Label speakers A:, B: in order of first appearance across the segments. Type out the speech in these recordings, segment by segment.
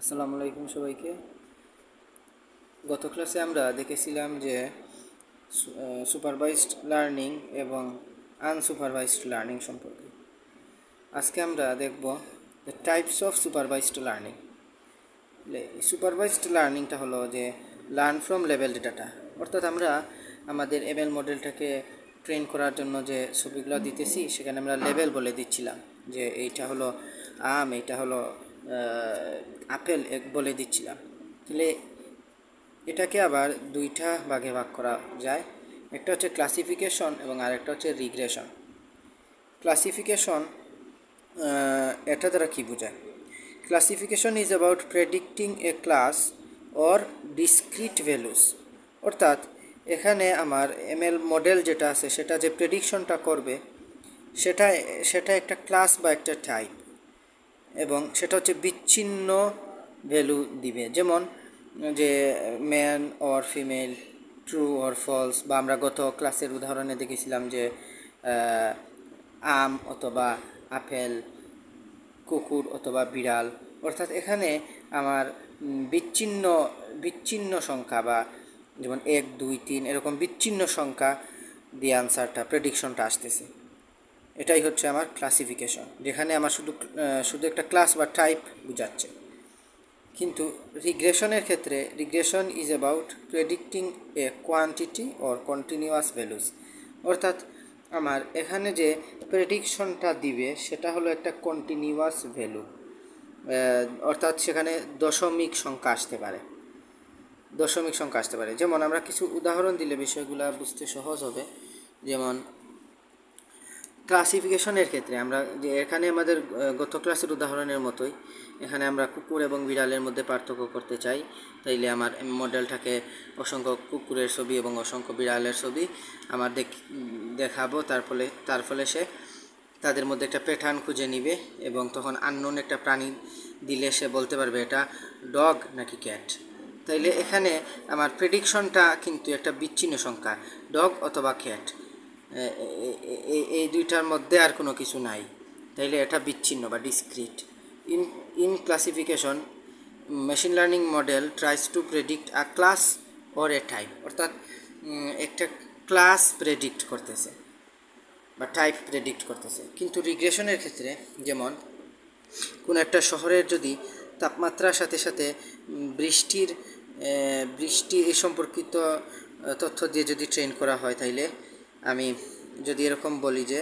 A: আসসালামু আলাইকুম সবাইকে। গত ক্লাসে আমরা দেখেছিলাম যে সুপারভাইজড লার্নিং এবং আনসুপারভাইজড লার্নিং সম্পর্কে। আজকে আমরা দেখব the types of supervised learning. Supervised লার্নিংটা হলো যে লার্ন ফ্রম লেভেলড ডাটা, অর্থাৎ আমরা আমাদের এমএল মডেলটাকে ট্রেন করার জন্য যে ছবিগুলো দিতেছি সেখানে আমরা লেভেল বলে দিচ্ছিলাম যে এইটা হলো আম, এইটা হলো আপেল বলে দিচ্ছিলাম। তাহলে এটাকে আবার দুইটা ভাগে ভাগ করা যায়, একটা হচ্ছে ক্লাসিফিকেশন এবং আরেকটা হচ্ছে রিগ্রেশন। ক্লাসিফিকেশন এটা দ্বারা কী বোঝায়? Classification is about predicting A class or discrete values, অর্থাৎ এখানে আমার এমএল মডেল যেটা আছে সেটা যে প্রেডিকশনটা করবে সেটা সেটা একটা ক্লাস বা একটা টাইপ, এবং সেটা হচ্ছে বিচ্ছিন্ন ভ্যালু দিবে, যেমন যে man or female, true or false, বা আমরা গত ক্লাসের উদাহরণে দেখেছিলাম যে আম অথবা আপেল, কুকুর অথবা বিড়াল। অর্থাৎ এখানে আমার বিচ্ছিন্ন বিচ্ছিন্ন সংখ্যা, বা যেমন 1 2 3 এরকম বিচ্ছিন্ন সংখ্যা দিয়ে আনসারটা প্রেডিকশনটা আসতেছে। এটাই হচ্ছে আমার ক্লাসিফিকেশন, যেখানে আমার শুধু একটা ক্লাস বা টাইপ বোঝাচ্ছে। কিন্তু রিগ্রেশনের ক্ষেত্রে regression is about predicting A quantity or continuous values, অর্থাৎ আমার এখানে যে প্রেডিকশনটা দিবে সেটা হলো একটা কন্টিনিউয়াস ভ্যালু, অর্থাৎ সেখানে দশমিক সংখ্যা আসতে পারে। যেমন আমরা কিছু উদাহরণ দিলে বিষয়গুলো বুঝতে সহজ হবে। যেমন ক্লাসিফিকেশনের ক্ষেত্রে আমরা যে এখানে আমাদের গত ক্লাসের উদাহরণের মতোই এখানে আমরা কুকুর এবং বিড়ালের মধ্যে পার্থক্য করতে চাই, তাইলে আমার মডেলটাকে অসংখ্য কুকুরের ছবি এবং অসংখ্য বিড়ালের ছবি আমার দেখাবো, তার ফলে সে তাদের মধ্যে একটা প্যাটার্ন খুঁজে নিবে, এবং তখন আননোন একটা প্রাণী দিলে সে বলতে পারবে এটা ডগ নাকি ক্যাট। তাইলে এখানে আমার প্রেডিকশনটা কিন্তু একটা বিচ্ছিন্ন সংখ্যা, ডগ অথবা ক্যাট, এই দুইটার মধ্যে আর কোনো কিছু নাই, তাইলে এটা বিচ্ছিন্ন বা discrete. In classification machine learning model tries to predict a class or a type, অর্থাৎ একটা ক্লাস প্রেডিক্ট করতেছে বা টাইপ প্রেডিক্ট করতেছে। কিন্তু রিগ্রেশনের ক্ষেত্রে, যেমন কোনো একটা শহরের যদি তাপমাত্রার সাথে সাথে বৃষ্টি এই সম্পর্কিত তথ্য দিয়ে যদি ট্রেন করা হয়, তাইলে আমি যদি এরকম বলি যে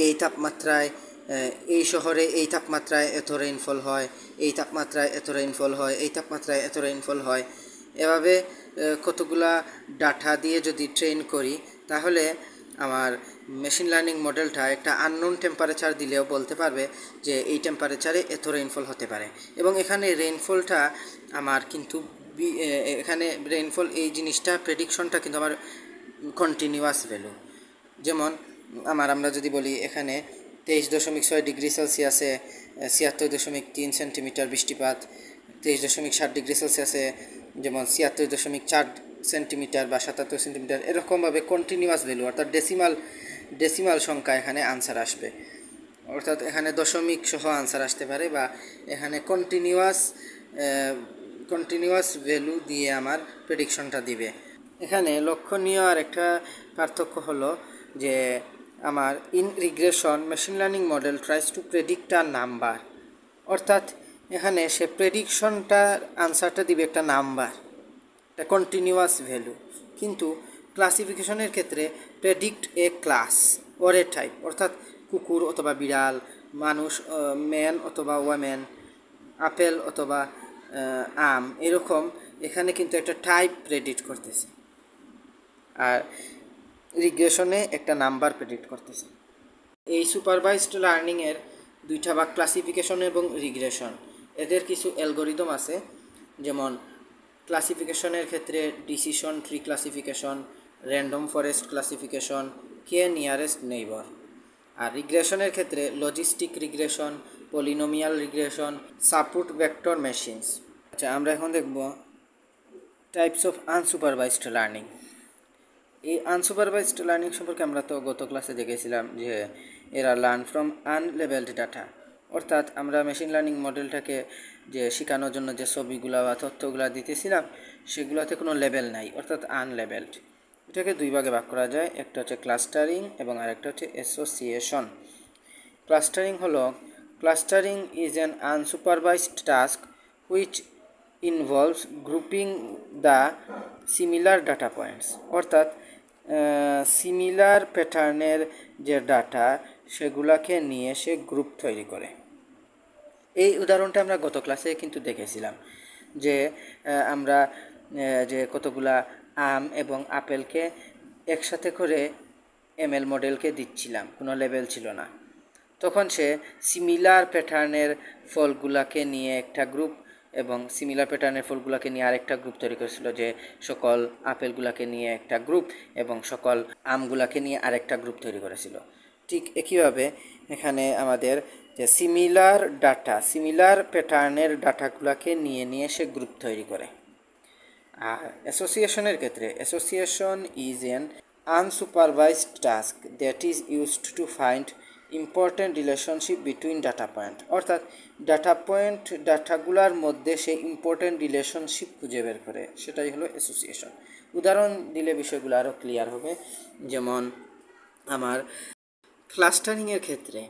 A: এই তাপমাত্রায় এই শহরে এই তাপমাত্রায় এত রেইনফল হয়, এই তাপমাত্রায় এত রেইনফল হয়, এই তাপমাত্রায় এত রেইনফল হয়, এভাবে কতগুলা ডাটা দিয়ে যদি ট্রেন করি, তাহলে আমার মেশিন লার্নিং মডেলটা একটা আননোন টেম্পারেচার দিলেও বলতে পারবে যে এই টেম্পারেচারে এত রেইনফল হতে পারে। এবং এখানে রেইনফলটা আমার কিন্তু এখানে রেইনফল এই জিনিসটা প্রেডিকশনটা কিন্তু আমার কন্টিনিউয়াস ভ্যালু। যেমন আমরা যদি বলি এখানে 23.6 ডিগ্রি সেলসিয়াসে 76.3 সেন্টিমিটার বৃষ্টিপাত, 23.7 ডিগ্রি সেলসিয়াসে যেমন 76.4 সেন্টিমিটার বা 77 সেন্টিমিটার, এরকমভাবে কন্টিনিউয়াস ভ্যালু, অর্থাৎ ডেসিমাল সংখ্যা এখানে আনসার আসবে, অর্থাৎ এখানে দশমিক সহ আনসার আসতে পারে, বা এখানে কন্টিনিউয়াস ভ্যালু দিয়ে আমার প্রেডিকশনটা দিবে। এখানে লক্ষণীয় আর একটা পার্থক্য হলো যে আমার in regression machine learning model tries to predict a number, অর্থাৎ এখানে সে প্রেডিকশনটার আনসারটা দিবে একটা নাম্বার, একটা কন্টিনিউয়াস ভ্যালু। কিন্তু ক্লাসিফিকেশনের ক্ষেত্রে predict A class or a type, অর্থাৎ কুকুর অথবা বিড়াল, মানুষ, ম্যান অথবা ওয়ামেন, আপেল অথবা আম, এরকম এখানে কিন্তু একটা টাইপ প্রেডিক্ট করতেছে, আর রিগ্রেশনে একটা নাম্বার প্রেডিক্ট করতেছে। এই সুপারভাইজড লার্নিংয়ের দুইটা ভাগ, ক্লাসিফিকেশন এবং রিগ্রেশন। এদের কিছু অ্যালগরিদম আছে, যেমন ক্লাসিফিকেশনের ক্ষেত্রে decision tree classification, random forest classification, K nearest neighbour. আর রিগ্রেশনের ক্ষেত্রে logistic regression, polynomial regression, support vector machines. আচ্ছা, আমরা এখন দেখব টাইপস অফ আনসুপারভাইজড লার্নিং। এই আনসুপারভাইজড লার্নিং সম্পর্কে আমরা তো গত ক্লাসে দেখেছিলাম যে এরা লার্ন ফ্রম আনলেবেলড ডাটা, অর্থাৎ আমরা মেশিন লার্নিং মডেলটাকে যে শেখানোর জন্য যে ছবিগুলা বা তথ্যগুলা দিতেছিলাম সেগুলোতে কোনো লেভেল নাই, অর্থাৎ আনলেভেলড। এটাকে দুই ভাগে ভাগ করা যায়, একটা হচ্ছে ক্লাস্টারিং এবং আরেকটা হচ্ছে association. Clustering is an unsupervised task which involves grouping the similar data points, অর্থাৎ সিমিলার প্যাটার্নের যে ডাটা সেগুলাকে নিয়ে সে গ্রুপ তৈরি করে। এই উদাহরণটা আমরা গত ক্লাসে কিন্তু দেখেছিলাম যে আমরা যে কতগুলা আম এবং আপেলকে একসাথে করে এমএল মডেলকে দিচ্ছিলাম, কোনো লেভেল ছিল না। তখন সে সিমিলার প্যাটার্নের ফলগুলাকে নিয়ে একটা গ্রুপ এবং সিমিলার প্যাটার্নের ফলগুলাকে নিয়ে আরেকটা গ্রুপ তৈরি করেছিল, যে সকল আপেলগুলাকে নিয়ে একটা গ্রুপ এবং সকল আমগুলাকে নিয়ে আরেকটা গ্রুপ তৈরি করেছিল। ঠিক একইভাবে এখানে আমাদের যে সিমিলার প্যাটার্নের ডাটাগুলাকে নিয়ে সে গ্রুপ তৈরি করে। আর অ্যাসোসিয়েশনের ক্ষেত্রে association is an unsupervised task that is used to find important relationship between data point, অর্থাৎ ডাটাগুলার মধ্যে সে ইম্পর্ট্যান্ট রিলেশনশিপ খুঁজে বের করে, সেটাই হলো অ্যাসোসিয়েশন। উদাহরণ দিলে বিষয়গুলো আরও ক্লিয়ার হবে। যেমন আমার ক্লাস্টারিংয়ের ক্ষেত্রে,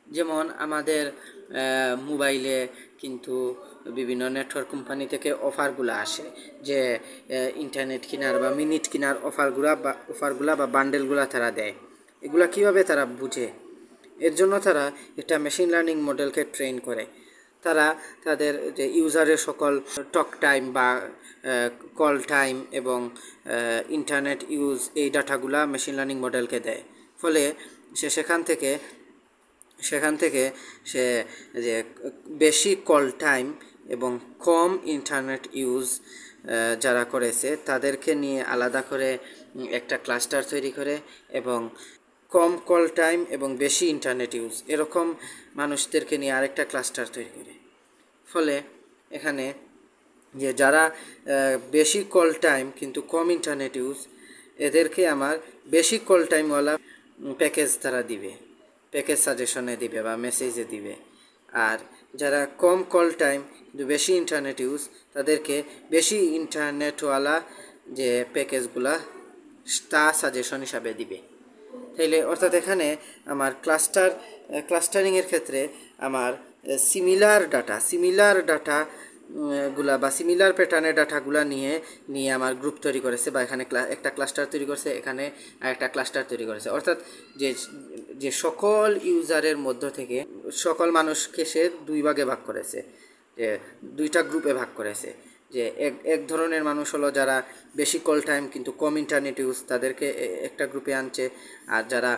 A: যেমন আমাদের মোবাইলে কিন্তু বিভিন্ন নেটওয়ার্ক কোম্পানি থেকে অফারগুলো আসে, যে ইন্টারনেট কেনার বা মিনিট কেনার অফারগুলা বা বান্ডেলগুলা তারা দেয়। এগুলা কিভাবে তারা বুঝে? এর জন্য তারা একটা মেশিন লার্নিং মডেলকে ট্রেন করে। তারা তাদের যে ইউজারের সকল টক টাইম বা কল টাইম এবং ইন্টারনেট ইউজ, এই ডাটাগুলা মেশিন লার্নিং মডেলকে দেয়। ফলে সে সেখান থেকে সে যে বেশি কল টাইম এবং কম ইন্টারনেট ইউজ যারা করেছে তাদেরকে নিয়ে আলাদা করে একটা ক্লাস্টার তৈরি করে, এবং কম কল টাইম এবং বেশি ইন্টারনেট ইউজ এরকম মানুষদেরকে নিয়ে আরেকটা ক্লাস্টার তৈরি করে। ফলে এখানে যে যারা বেশি কল টাইম কিন্তু কম ইন্টারনেট ইউজ, এদেরকে আমার বেশি কল টাইমওয়ালা প্যাকেজ তারা দিবে, প্যাকেজ সাজেশনে দিবে বা মেসেজে দিবে। আর যারা কম কল টাইম কিন্তু বেশি ইন্টারনেট ইউজ, তাদেরকে বেশি ইন্টারনেটওয়ালা যে প্যাকেজগুলা তা সাজেশন হিসাবে দিবে। তাইলে অর্থাৎ এখানে আমার ক্লাস্টারিংয়ের ক্ষেত্রে আমার সিমিলার ডাটা গুলা বা সিমিলার প্যাটার্নের ডাটাগুলা নিয়ে আমার গ্রুপ তৈরি করেছে, বা এখানে একটা ক্লাস্টার তৈরি করেছে, এখানে আরেকটা ক্লাস্টার তৈরি করেছে। অর্থাৎ যে সকল ইউজারের মধ্য থেকে সকল মানুষকে সে দুই ভাগে ভাগ করেছে, যে দুইটা গ্রুপে ভাগ করেছে। যে এক ধরনের মানুষ হলো যারা বেশি কল টাইম কিন্তু কম ইন্টারনেট ইউজ, তাদেরকে একটা গ্রুপে আনছে। আর যারা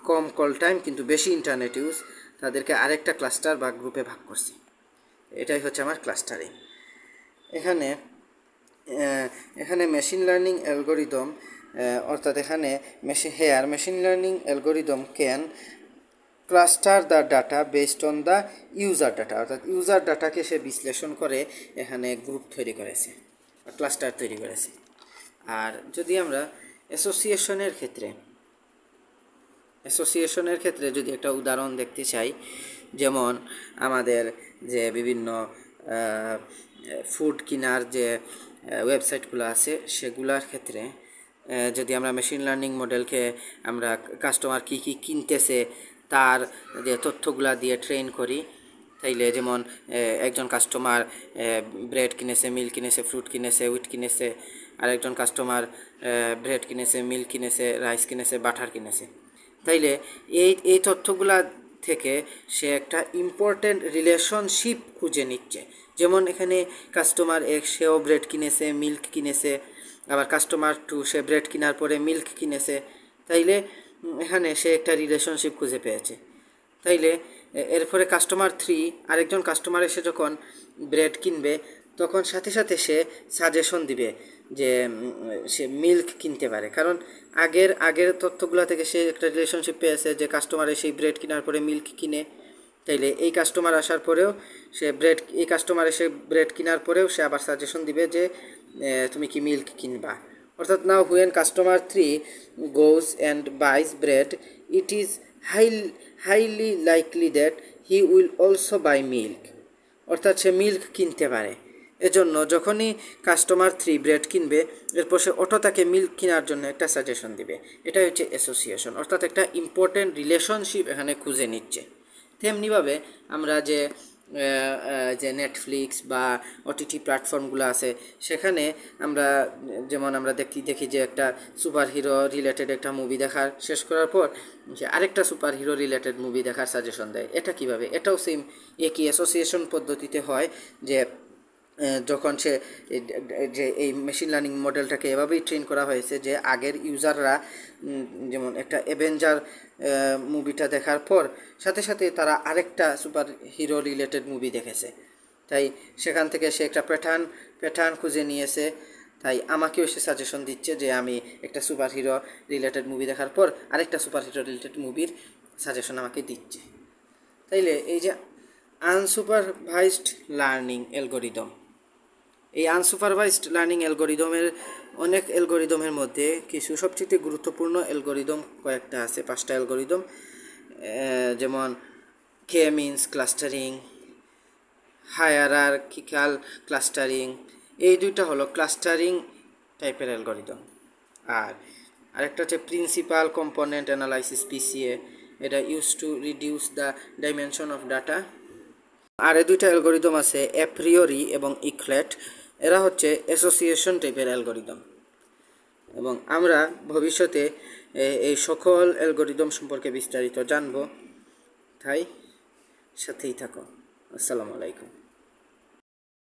A: কম কল টাইম কিন্তু বেশি ইন্টারনেট ইউজ, তাদেরকে আরেকটা ক্লাস্টার বা গ্রুপে ভাগ করছে। এটাই হচ্ছে আমার ক্লাস্টারিং। এখানে মেশিন লার্নিং অ্যালগোরিদম, অর্থাৎ এখানে machine learning algorithm can cluster the data based on the user data, অর্থাৎ ইউজার ডাটাকে সে বিশ্লেষণ করে এখানে গ্রুপ তৈরি করেছে, ক্লাস্টার তৈরি করেছে। আর যদি আমরা অ্যাসোসিয়েশনের ক্ষেত্রে যদি একটা উদাহরণ দেখতে চাই, যেমন আমাদের যে বিভিন্ন ফুড কেনার যে ওয়েবসাইটগুলো আছে সেগুলোর ক্ষেত্রে যদি আমরা মেশিন লার্নিং মডেলকে আমরা কাস্টমার কী কিনতেছে তার যে তথ্যগুলা দিয়ে ট্রেন করি, তাইলে যেমন একজন কাস্টমার ব্রেড কিনেছে, মিল্ক কিনেছে, ফ্রুট কিনেছে, উইট কিনেছে, আর একজন কাস্টমার ব্রেড কিনেছে, মিল্ক কিনেছে, রাইস কিনেছে, বাটার কিনেছে। তাইলে এই তথ্যগুলা থেকে সে একটা ইম্পর্ট্যান্ট রিলেশনশিপ খুঁজে নিচ্ছে। যেমন এখানে কাস্টমার সেও ব্রেড কিনেছে, মিল্ক কিনেছে, আবার কাস্টমার 2 সে ব্রেড কেনার পরে মিল্ক কিনেছে। তাইলে এখানে সে একটা রিলেশনশিপ খুঁজে পেয়েছে। তাইলে এরপরে কাস্টমার 3 আরেকজন কাস্টমার এসে যখন ব্রেড কিনবে তখন সাথে সাথে সে সাজেশন দিবে যে সে মিল্ক কিনতে পারে, কারণ আগের তথ্যগুলো থেকে সে একটা রিলেশনশিপ পেয়েছে যে কাস্টমার এসে ব্রেড কেনার পরে মিল্ক কিনে। তাইলে এই কাস্টমার আসার পরেও এই কাস্টমার এসে ব্রেড কেনার পরেও সে আবার সাজেশন দিবে যে তুমি কি মিল্ক কিনবা। অর্থাৎ now when customer 3 goes and buys bread, it is highly likely that he will also buy milk, অর্থাৎ সে মিল্ক কিনতে পারে। এজন্য যখনই কাস্টমার 3 ব্রেড কিনবে এরপর সে অটো তাকে মিল্ক কেনার জন্য একটা সাজেশন দিবে। এটাই হচ্ছে অ্যাসোসিয়েশন, অর্থাৎ একটা ইম্পর্টেন্ট রিলেশনশিপ এখানে খুঁজে নিচ্ছে। তেমনিভাবে আমরা যে নেটফ্লিক্স বা ওটিটি প্ল্যাটফর্মগুলো আছে সেখানে আমরা যেমন আমরা দেখি যে একটা সুপার হিরো রিলেটেড একটা মুভি দেখার শেষ করার পর যে আরেকটা সুপার হিরো রিলেটেড মুভি দেখার সাজেশন দেয়। এটা কিভাবে? এটাও সেম একই অ্যাসোসিয়েশন পদ্ধতিতে হয়, যে যখন সে যে এই মেশিন লার্নিং মডেলটাকে এভাবেই ট্রেন করা হয়েছে যে আগের ইউজাররা যেমন একটা অ্যাভেঞ্জার মুভিটা দেখার পর সাথে সাথে তারা আরেকটা সুপার হিরো রিলেটেড মুভি দেখেছে, তাই সেখান থেকে সে একটা প্যাটার্ন খুঁজে নিয়েছে। তাই আমাকেও সে সাজেশন দিচ্ছে যে আমি একটা সুপার হিরো রিলেটেড মুভি দেখার পর আরেকটা সুপার হিরো রিলেটেড মুভির সাজেশন আমাকে দিচ্ছে। তাইলে এই যে আনসুপারভাইজড লার্নিং অ্যালগরিদম, এই আনসুপারভাইজড লার্নিং অ্যালগরিদমের অনেক অ্যালগরিদমের মধ্যে কিছু সবচেয়ে গুরুত্বপূর্ণ অ্যালগরিদম কয়েকটা আছে, 5টা অ্যালগরিদম, যেমন K means clustering, hierarchical clustering, এই দুইটা হলো ক্লাস্টারিং টাইপের অ্যালগরিদম। আর আরেকটা হচ্ছে প্রিন্সিপাল কম্পোনেন্ট অ্যানালাইসিস পিসিএ, এটা use to reduce the dimension of data. আর এই দুইটা অ্যালগরিদম আছে অ্যাপ্রিওরি এবং ইক্লেট, এরা হচ্ছে অ্যাসোসিয়েশন টাইপের অ্যালগরিদম। এবং আমরা ভবিষ্যতে এই সকল অ্যালগরিদম সম্পর্কে বিস্তারিত জানব, তাই সাথেই থাকো। আসসালামু আলাইকুম।